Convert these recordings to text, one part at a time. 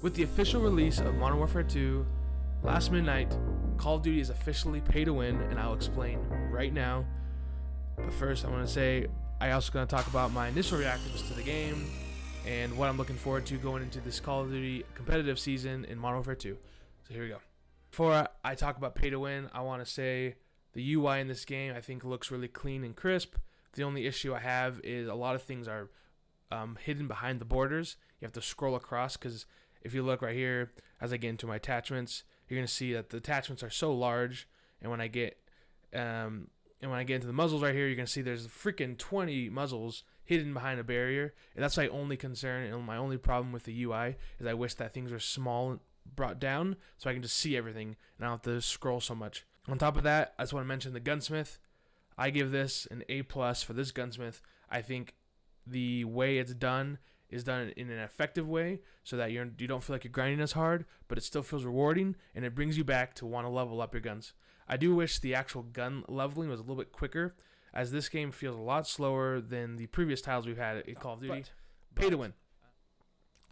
With the official release of Modern Warfare 2 last midnight, Call of Duty is officially pay to win, and I'll explain right now. But first, I want to say I also going to talk about my initial reactions to the game and what I'm looking forward to going into this Call of Duty competitive season in Modern Warfare 2. So here we go. Before I talk about pay to win, I want to say the UI in this game I think looks really clean and crisp. The only issue I have is a lot of things are hidden behind the borders. You have to scroll across because if you look right here, as I get into my attachments, you're gonna see that the attachments are so large. And when I get into the muzzles right here, you're gonna see there's freaking 20 muzzles hidden behind a barrier. And that's my only concern and my only problem with the UI is I wish that things were small and brought down so I can just see everything and I don't have to scroll so much. On top of that, I just want to mention the Gunsmith. I give this an A+ for this Gunsmith. I think the way it's done is done in an effective way so that you don't feel like you're grinding as hard, but it still feels rewarding and it brings you back to want to level up your guns. I do wish the actual gun leveling was a little bit quicker, as this game feels a lot slower than the previous titles we've had in Call of Duty. Pay to win.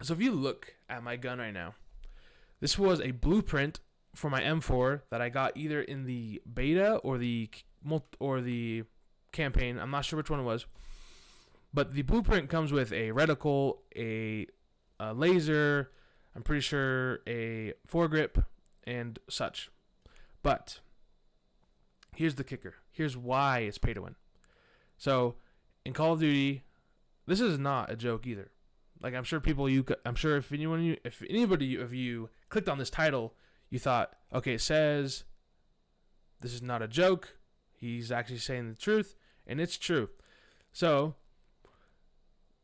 So if you look at my gun right now, this was a blueprint for my M4 that I got either in the beta or the campaign. I'm not sure which one it was. But the blueprint comes with a reticle, a laser, I'm pretty sure a foregrip, and such. But here's the kicker. Here's why it's pay to win. So in Call of Duty, this is not a joke either. Like I'm sure if anybody of you clicked on this title, you thought, okay, it says this is not a joke. He's actually saying the truth, and it's true. So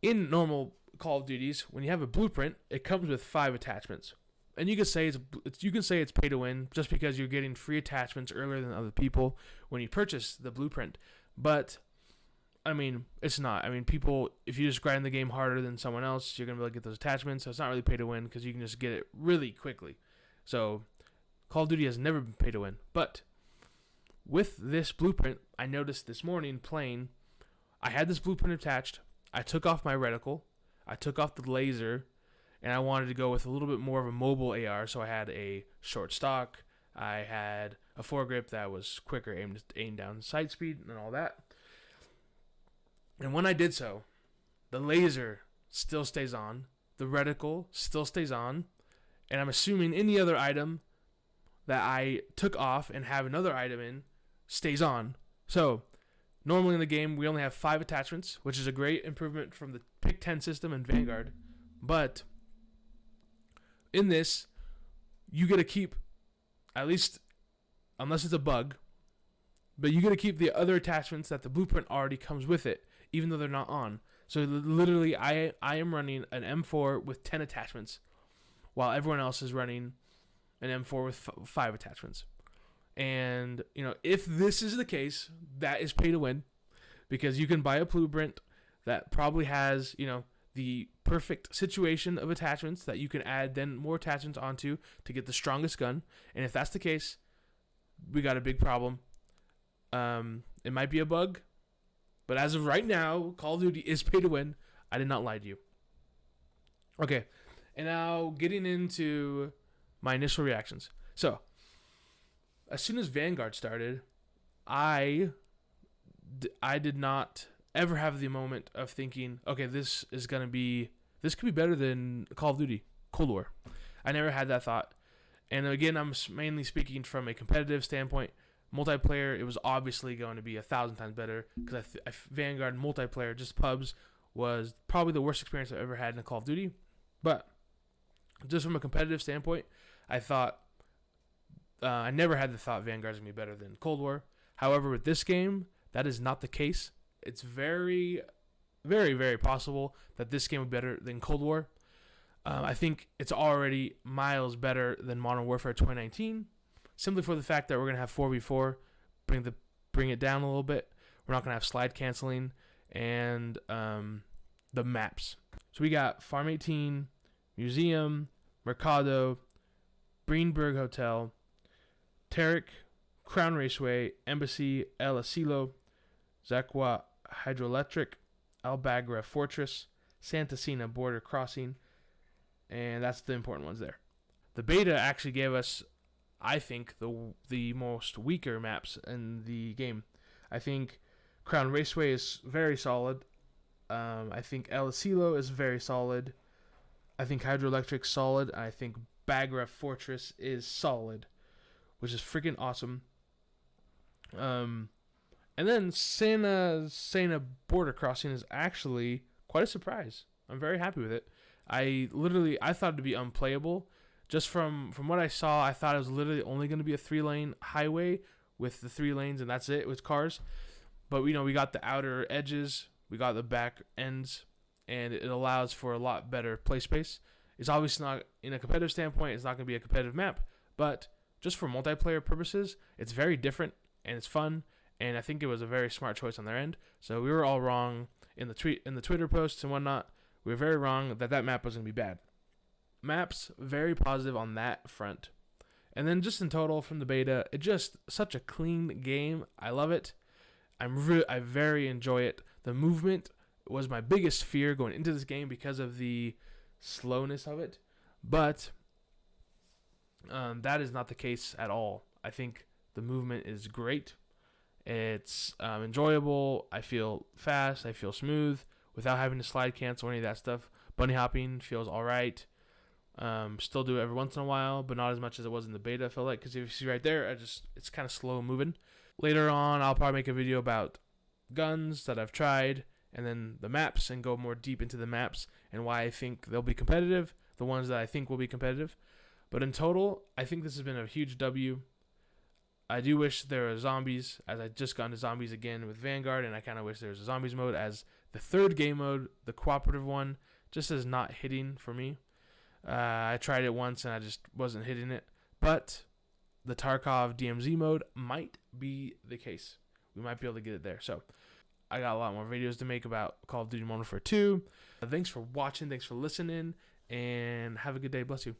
in normal Call of Duties, when you have a blueprint, it comes with 5 attachments, and you can say it's pay to win just because you're getting free attachments earlier than other people when you purchase the blueprint. But I mean, it's not. I mean, people, if you just grind the game harder than someone else, you're gonna be able to get those attachments. So it's not really pay to win because you can just get it really quickly. So Call of Duty has never been pay to win. But with this blueprint, I noticed this morning playing, I had this blueprint attached. I took off my reticle, I took off the laser, and I wanted to go with a little bit more of a mobile AR, so I had a short stock, I had a foregrip that was quicker aim down sight speed and all that. And when I did so, the laser still stays on, the reticle still stays on, and I'm assuming any other item that I took off and have another item in stays on. So normally in the game, we only have 5 attachments, which is a great improvement from the Pick 10 system in Vanguard. But in this, you get to keep, at least, unless it's a bug, but you get to keep the other attachments that the blueprint already comes with it, even though they're not on. So literally, I am running an M4 with 10 attachments, while everyone else is running an M4 with 5 attachments. And, if this is the case, that is pay to win, because you can buy a blueprint that probably has, the perfect situation of attachments that you can add then more attachments onto to get the strongest gun. And if that's the case, we got a big problem. It might be a bug, but as of right now, Call of Duty is pay to win. I did not lie to you. Okay, and now getting into my initial reactions. So, as soon as Vanguard started, I did not ever have the moment of thinking, okay, this could be better than Call of Duty Cold War. I never had that thought. And again, I'm mainly speaking from a competitive standpoint. Multiplayer, it was obviously going to be 1,000 times better because Vanguard multiplayer, just pubs, was probably the worst experience I've ever had in a Call of Duty. But just from a competitive standpoint, I thought I never had the thought Vanguard's going to be better than Cold War. However, with this game, that is not the case. It's very, very, very possible that this game will be better than Cold War. I think it's already miles better than Modern Warfare 2019, simply for the fact that we're going to have 4v4, bring it down a little bit. We're not going to have slide canceling, and the maps. So we got Farm 18, Museum, Mercado, Greenberg Hotel, Tarek, Crown Raceway, Embassy, El Asilo, Zacua Hydroelectric, Albagra Fortress, Santa Cena Border Crossing, and that's the important ones there. The beta actually gave us, I think, the most weaker maps in the game. I think Crown Raceway is very solid. I think El Asilo is very solid. I think Hydroelectric's solid. I think Bagra Fortress is solid, which is freaking awesome. And then Sena Border Crossing is actually quite a surprise. I'm very happy with it. I thought it'd be unplayable. Just from what I saw, I thought it was literally only going to be a 3-lane highway with the 3 lanes, and that's it with cars. But we got the outer edges, we got the back ends, and it allows for a lot better play space. It's obviously not, in a competitive standpoint, it's not going to be a competitive map, but just for multiplayer purposes, it's very different and it's fun. And I think it was a very smart choice on their end. So we were all wrong in the Twitter posts and whatnot. We were very wrong that map was going to be bad. Maps, very positive on that front. And then just in total from the beta, it's just such a clean game. I love it. I very enjoy it. The movement was my biggest fear going into this game because of the slowness of it. But that is not the case at all. I think the movement is great. It's enjoyable. I feel fast. I feel smooth without having to slide cancel or any of that stuff. Bunny hopping feels all right. Still do it every once in a while, but not as much as it was in the beta, I feel like, because if you see right there, it's kind of slow moving. Later on, I'll probably make a video about guns that I've tried, and then the maps, and go more deep into the maps and why I think they'll be competitive, the ones that I think will be competitive. But in total, I think this has been a huge W. I do wish there were zombies, as I just got into zombies again with Vanguard, and I kind of wish there was a zombies mode, as the third game mode, the cooperative one, just is not hitting for me. I tried it once and I just wasn't hitting it. But the Tarkov DMZ mode might be the case. We might be able to get it there. So I got a lot more videos to make about Call of Duty Modern Warfare 2. Thanks for watching. Thanks for listening. And have a good day. Bless you.